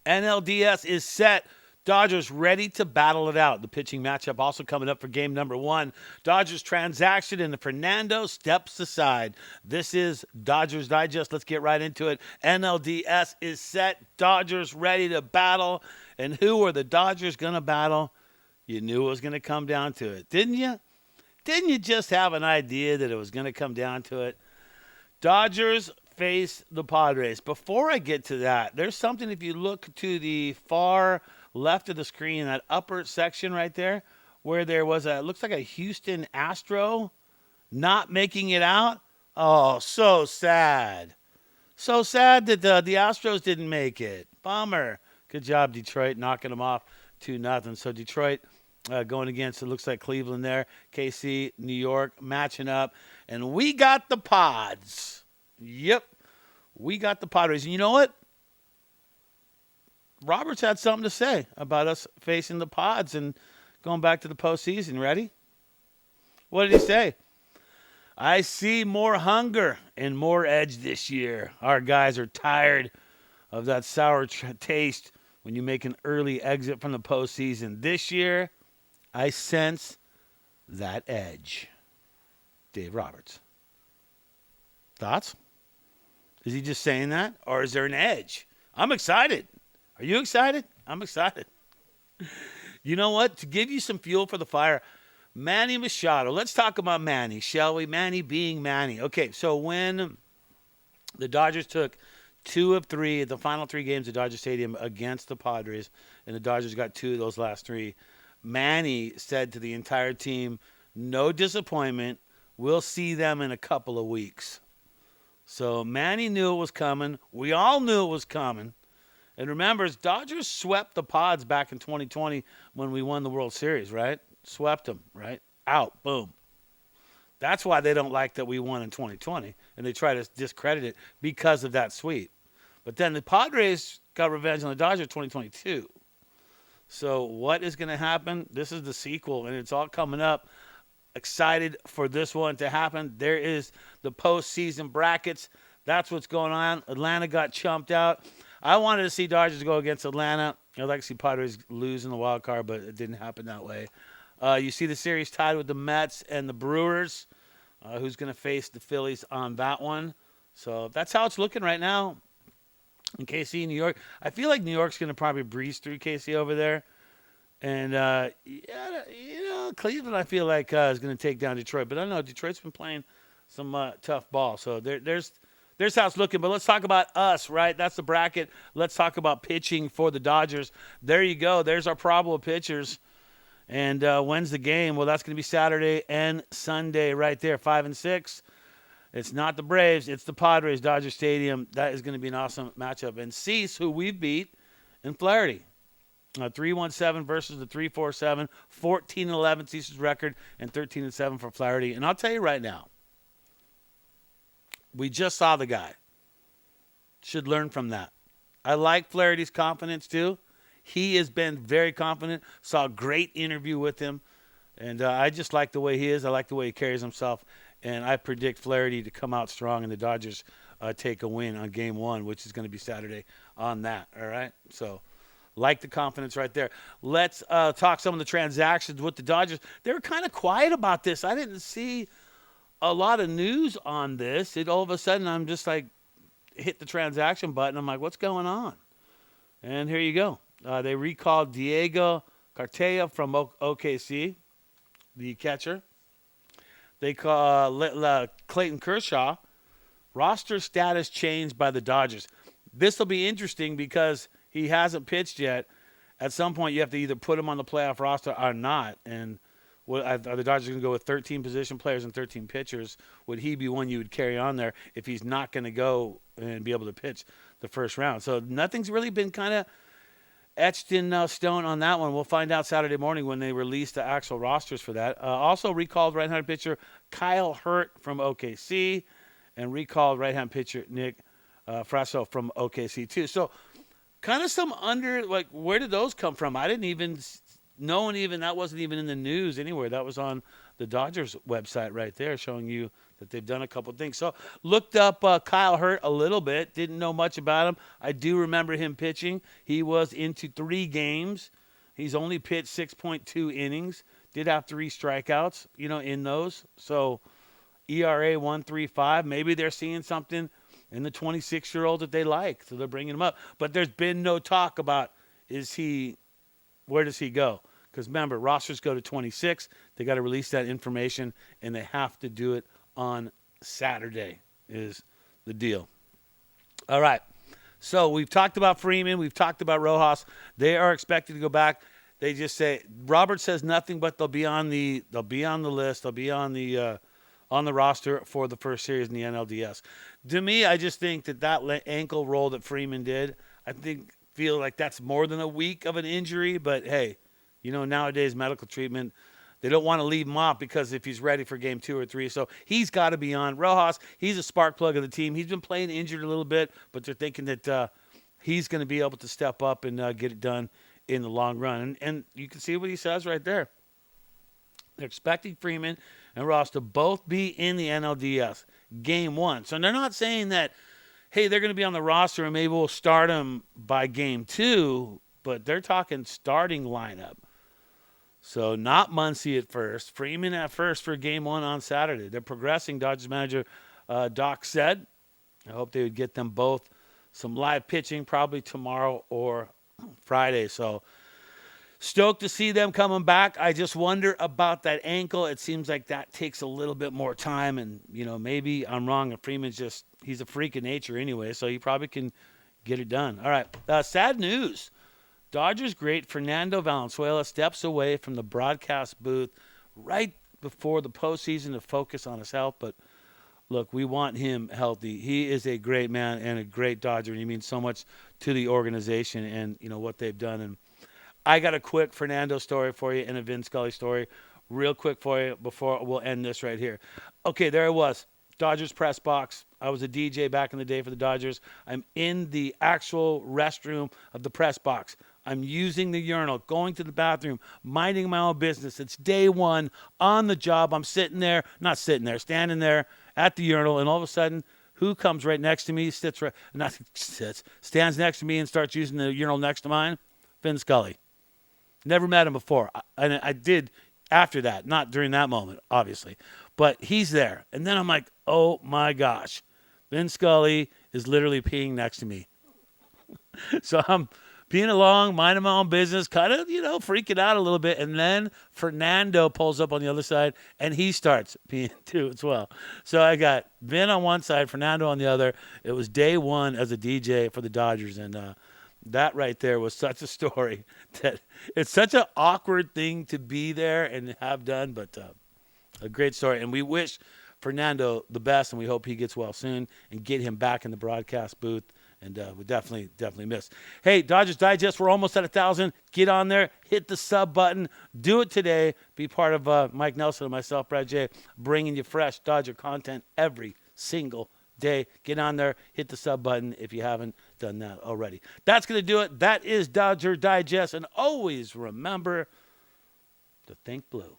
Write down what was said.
NLDS is set. Dodgers ready to battle it out. The pitching matchup also coming up for game number 1. Dodgers transaction and Fernando steps aside. This is Dodgers Digest. Let's get right into it. NLDS is set. Dodgers ready to battle. And who are the Dodgers going to battle? You knew it was going to come down to it, didn't you? Didn't you just have an idea that it was going to come down to it? Dodgers face the Padres. Before I get to that, there's something, if you look to the far left of the screen, that upper section right there, where there was looks like a Houston Astro not making it out. Oh, so sad. So sad that the Astros didn't make it. Bummer. Good job, Detroit, knocking them off 2-0. So Detroit going against, it looks like Cleveland there. KC, New York, matching up. And we got the Pods. Yep. We got the Padres. And you know what? Roberts had something to say about us facing the Pods and going back to the postseason. Ready? What did he say? I see more hunger and more edge this year. Our guys are tired of that sour taste when you make an early exit from the postseason. This year, I sense that edge. Dave Roberts. Thoughts? Is he just saying that? Or is there an edge? I'm excited. Are you excited? I'm excited. You know what? To give you some fuel for the fire, Manny Machado. Let's talk about Manny, shall we? Manny being Manny. Okay, so when the Dodgers took 2 of 3, the final 3 games at Dodger Stadium against the Padres, and the Dodgers got 2 of those last 3, Manny said to the entire team, no disappointment. We'll see them in a couple of weeks. So Manny knew it was coming. We all knew it was coming. And remember, Dodgers swept the Pods back in 2020 when we won the World Series, right? Swept them, right? Out. Boom. That's why they don't like that we won in 2020, and they try to discredit it because of that sweep. But then the Padres got revenge on the Dodgers in 2022. So what is going to happen? This is the sequel, and it's all coming up. Excited for this one to happen. There is the postseason brackets. That's what's going on. Atlanta got chumped out. I wanted to see Dodgers go against Atlanta. I'd like to see Padres lose in the wild card, but it didn't happen that way. You see the series tied with the Mets and the Brewers. Who's going to face the Phillies on that one? So that's how it's looking right now. In KC, New York. I feel like New York's going to probably breeze through KC over there. And, Cleveland, I feel like, is going to take down Detroit. But I don't know. Detroit's been playing some tough ball. So there's how it's looking. But let's talk about us, right? That's the bracket. Let's talk about pitching for the Dodgers. There you go. There's our probable pitchers. And when's the game? Well, that's going to be Saturday and Sunday right there, 5 and 6. It's not the Braves. It's the Padres, Dodger Stadium. That is going to be an awesome matchup. And Cease, who we've beat, in Flaherty. 3-1-7 versus the 3-4-7. 14-11 Cease's record, and 13-7 for Flaherty. And I'll tell you right now, we just saw the guy. Should learn from that. I like Flaherty's confidence too. He has been very confident. Saw a great interview with him. And I just like the way he is. I like the way he carries himself. And I predict Flaherty to come out strong and the Dodgers take a win on Game 1, which is going to be Saturday on that. All right? So, like the confidence right there. Let's talk some of the transactions with the Dodgers. They were kind of quiet about this. I didn't see a lot of news on this. All of a sudden, I'm just like, hit the transaction button. I'm like, what's going on? And here you go. They recalled Diego Cartaya from OKC, the catcher. They call Clayton Kershaw. Roster status changed by the Dodgers. This will be interesting because he hasn't pitched yet. At some point, you have to either put him on the playoff roster or not. And are the Dodgers going to go with 13 position players and 13 pitchers? Would he be one you would carry on there if he's not going to go and be able to pitch the first round? So nothing's really been kind of etched in stone on that one. We'll find out Saturday morning when they release the actual rosters for that. Also recalled right-handed pitcher Kyle Hurt from OKC, and recalled right-hand pitcher Nick Frasso from OKC too. So kind of some where did those come from? I didn't even that wasn't even in the news anywhere. That was on the Dodgers website right there, showing you that they've done a couple of things. So looked up Kyle Hurt a little bit. Didn't know much about him. I do remember him pitching. He was into 3 games. He's only pitched 6.2 innings. Did have 3 strikeouts, in those. So ERA 1.35. Maybe they're seeing something in the 26-year-old that they like, so they're bringing him up. But there's been no talk about where does he go? Because remember, rosters go to 26. They got to release that information, and they have to do it on Saturday is the deal. All right. So we've talked about Freeman. We've talked about Rojas. They are expected to go back. They just say Robert says nothing, but they'll be on the list. They'll be on the roster for the first series in the NLDS. To me, I just think that ankle roll that Freeman did, feel like that's more than a week of an injury. But hey, nowadays medical treatment, they don't want to leave him off because if he's ready for game 2 or 3. So he's got to be on. Rojas, he's a spark plug of the team. He's been playing injured a little bit, but they're thinking that he's going to be able to step up and get it done in the long run. And you can see what he says right there. They're expecting Freeman and Ross to both be in the NLDS game 1. So they're not saying that, hey, they're going to be on the roster and maybe we'll start them by game 2, but they're talking starting lineup. So not Muncy at first. Freeman at first for game 1 on Saturday. They're progressing, Dodgers manager Doc said. I hope they would get them both some live pitching probably tomorrow or Friday. So stoked to see them coming back. I just wonder about that ankle. It seems like that takes a little bit more time. And, maybe I'm wrong. And Freeman's he's a freak of nature anyway. So he probably can get it done. All right. Sad news. Dodgers great Fernando Valenzuela steps away from the broadcast booth right before the postseason to focus on his health. But look, we want him healthy. He is a great man and a great Dodger, and he means so much to the organization and what they've done. And I got a quick Fernando story for you and a Vin Scully story, real quick for you before we'll end this right here. Okay, there it was. Dodgers press box. I was a DJ back in the day for the Dodgers. I'm in the actual restroom of the press box. I'm using the urinal, going to the bathroom, minding my own business. It's day 1 on the job. I'm standing there at the urinal, and all of a sudden, who comes right next to me, stands next to me and starts using the urinal next to mine? Vin Scully. Never met him before. And I did after that, not during that moment, obviously. But he's there. And then I'm like, oh my gosh. Vin Scully is literally peeing next to me. So I'm peeing along, minding my own business, kind of, freaking out a little bit. And then Fernando pulls up on the other side, and he starts peeing too as well. So I got Vin on one side, Fernando on the other. It was day 1 as a DJ for the Dodgers, and that right there was such a story that it's such an awkward thing to be there and have done, but a great story. And we wish Fernando the best, and we hope he gets well soon and get him back in the broadcast booth. And we definitely miss. Hey, Dodgers Digest, we're almost at 1,000. Get on there. Hit the sub button. Do it today. Be part of Mike Nelson and myself, Brad J., bringing you fresh Dodger content every single day. Get on there. Hit the sub button if you haven't done that already. That's going to do it. That is Dodger Digest. And always remember to think blue.